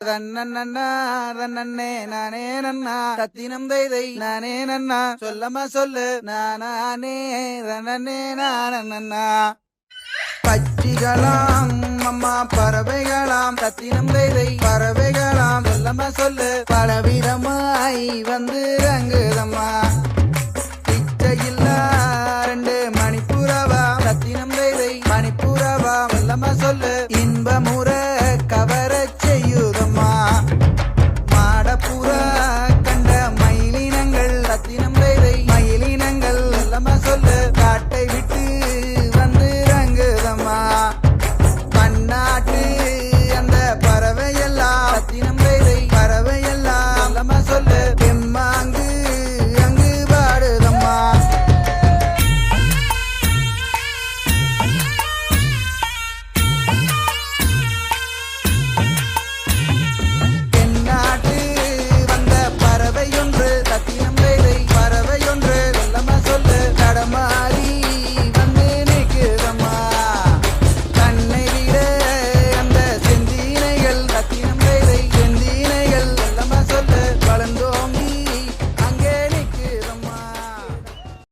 தன்னண்ணா தன்னே நானே நன்னா தத்தினம் தைதை நானே நன்னா சொல்லமா சொல்லு நானே தன்னே நானண்ணா பச்சிகளாம் அம்மா பறவைகளாம் தத்தினம் தைதை பறவைகளாம் சொல்லமா சொல்லு பலவிதமாய் வந்து ரங்குதம்மா பிச்சையில்லா 2 மணிப்புறவா தத்தினம் தைதை மணிப்புறவா சொல்லமா சொல்லு